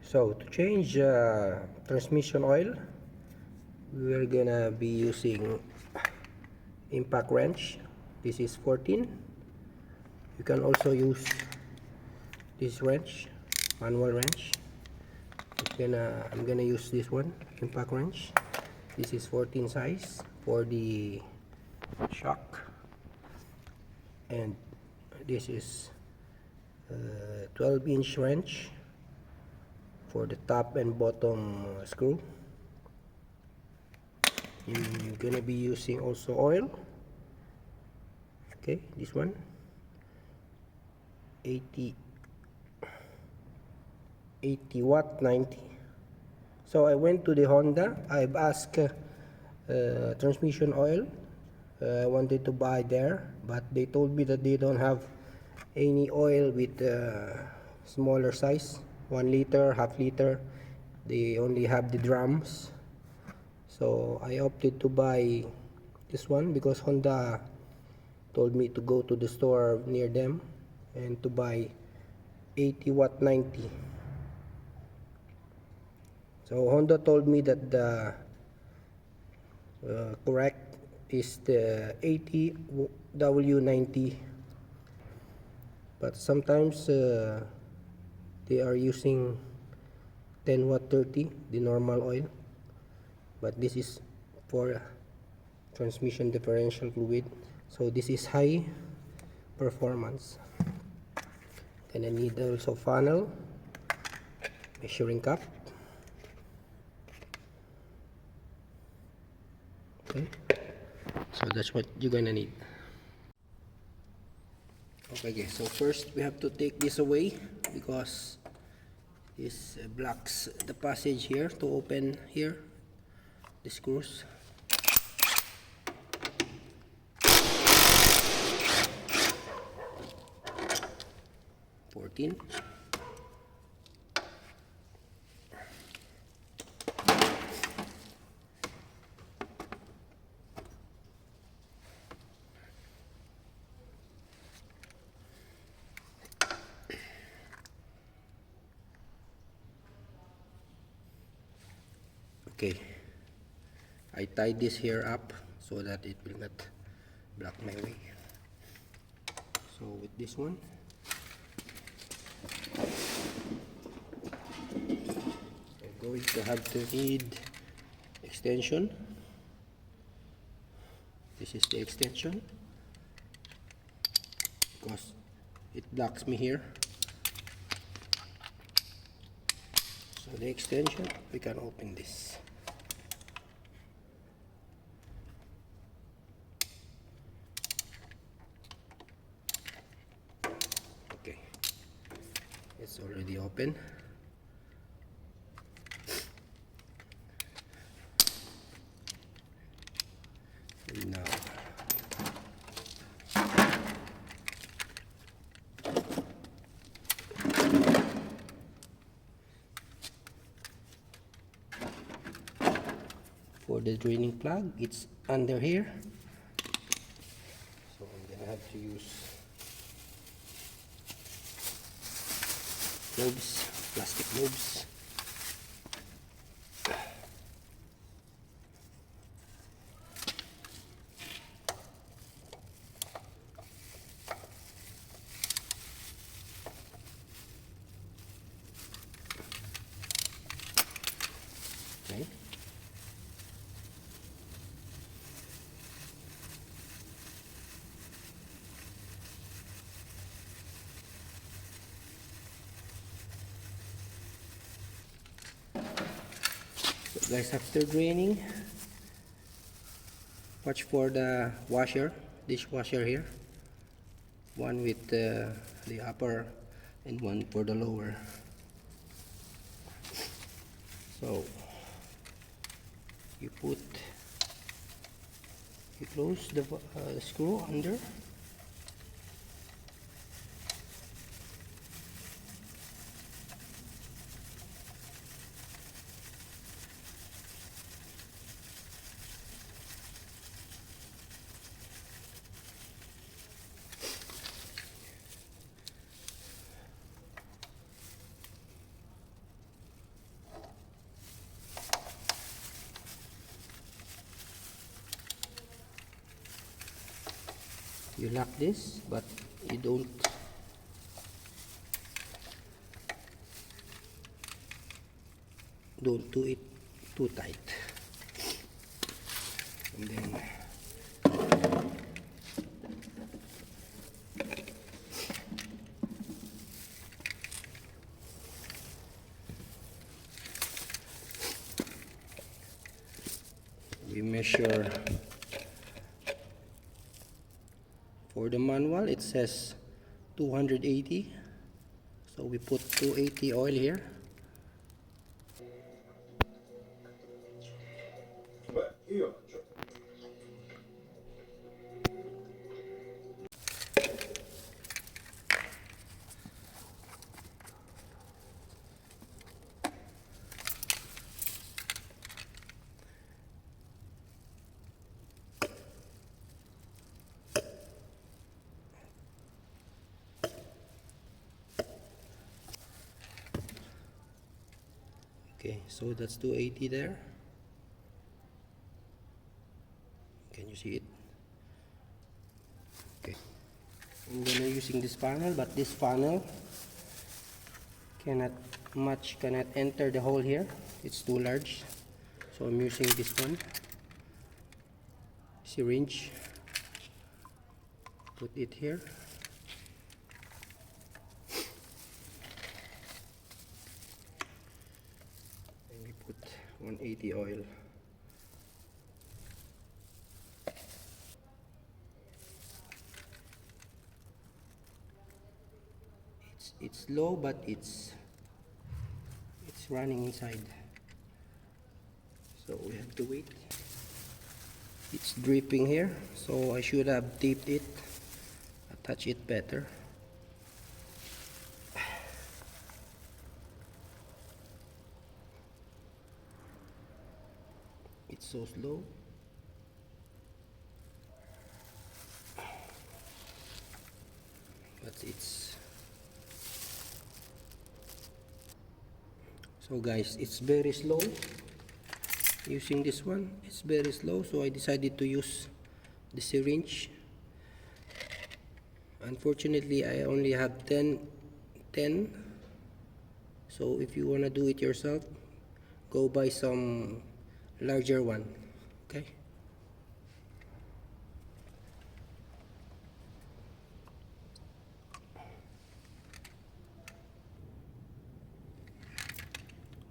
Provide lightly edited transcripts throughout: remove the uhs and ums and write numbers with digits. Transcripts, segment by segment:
So to change transmission oil, we're gonna be using impact wrench. This is 14. You can also use this wrench, manual wrench. I'm gonna use this one, impact wrench. This is 14 size for the shock, and this is 12-inch wrench for the top and bottom screw. You're gonna be using also oil. Okay, this one 80 watt 90. So I went to the Honda. I've asked transmission oil. I wanted to buy there, but they told me that they don't have any oil with smaller size, 1 liter, half liter. They only have the drums. So I opted to buy this one because Honda told me to go to the store near them and to buy 80 watt 90. So Honda told me that the correct is the 80 W90, but sometimes they are using 10 watt 30, the normal oil, but this is for transmission differential fluid, so this is high performance. Gonna need also funnel, measuring cup. Okay, so that's what you're gonna need. Okay, so first we have to take this away because this blocks the passage here to open here the screws. Okay. Okay, I tied this here up so that it will not block my way. So with this one, I'm going to have to need extension. This is the extension because it blocks me here. So the extension, we can open this. Okay, it's already open. Now for the draining plug, it's under here, so I'm gonna have to use globes, plastic globes. Okay. So guys, after draining, watch for the washer, dishwasher here. One with the upper and one for the lower. So you close the screw under. You lock this, but you don't do it too tight. And then we measure. For the manual it says 280, so we put 280 oil here. Okay, so that's 280 there. Can you see it? Okay. I'm gonna using this funnel, but this funnel cannot enter the hole here. It's too large. So I'm using this one. Syringe. Put it here. And we put 180 oil. It's low, but it's running inside, so we have to wait. It's dripping here, so I should have taped it, attach it better. It's so slow. But it's so guys, it's very slow. Using this one, it's very slow, so I decided to use the syringe. Unfortunately, I only have 10, so if you want to do it yourself, go buy some larger one. Okay.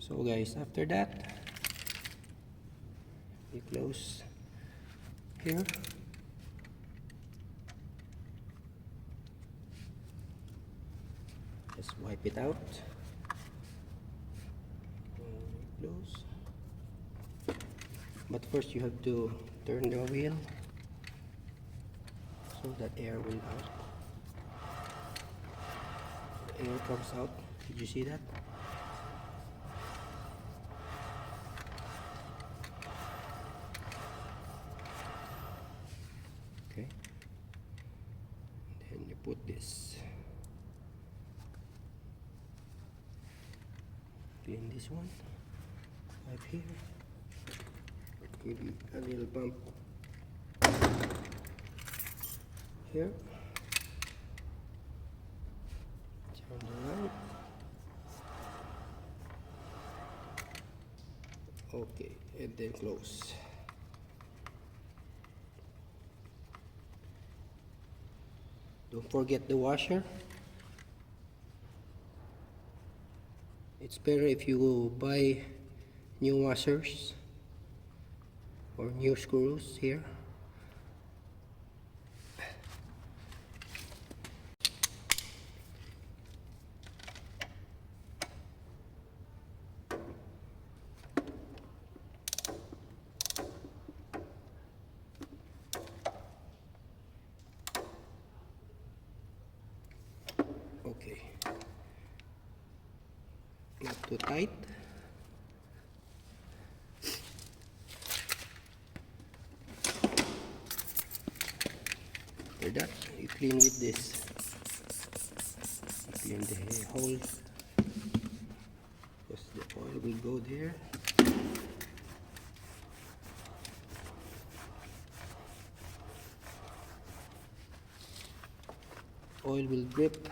So guys, after that, we close here. Just wipe it out. Close. But first you have to turn the wheel so that air will out. The air comes out. Did you see that? Okay. Then you put this. Clean this one. Right here. Give it a little bump here. Turn the light. Okay, and then close. Don't forget the washer. It's better if you buy new washers or new screws here. Okay. Not too tight. After that, you clean with this. You clean the holes, because the oil will go there. oil will drip,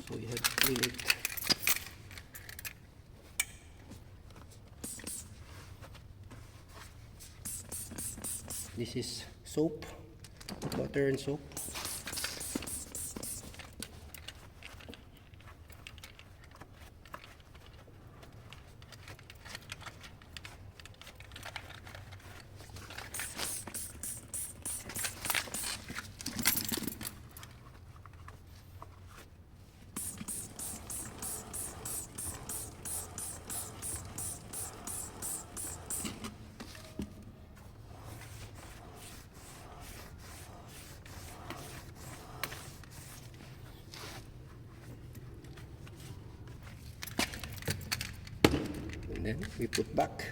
so you have to clean it. This is soap, water and soap. And then we put back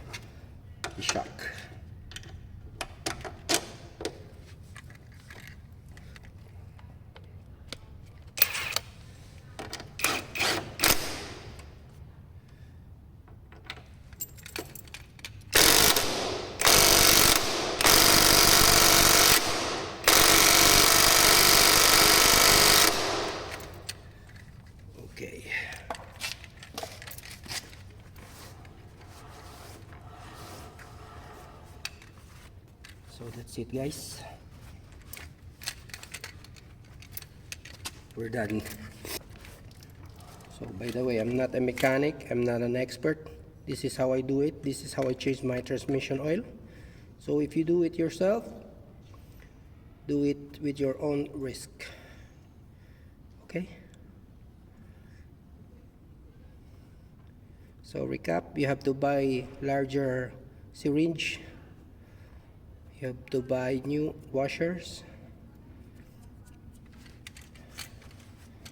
the shock. Okay. So that's it, guys. We're done. So by the way, I'm not a mechanic, I'm not an expert. This is how I do it. This is how I change my transmission oil. So if you do it yourself, do it with your own risk. Okay? So recap, you have to buy larger syringe. You have to buy new washers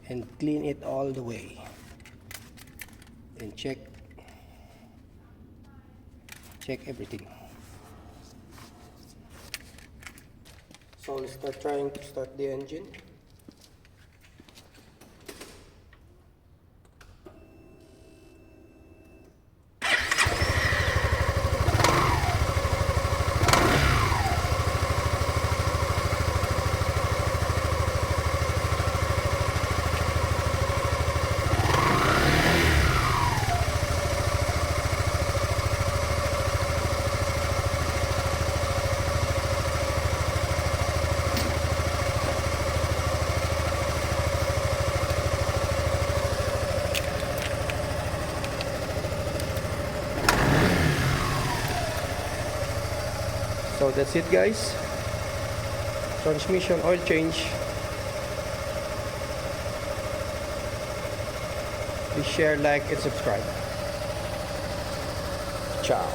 and clean it all the way and check everything. So let's start trying to start the engine. So that's it, guys. Transmission oil change. Please share, like, and subscribe. Ciao.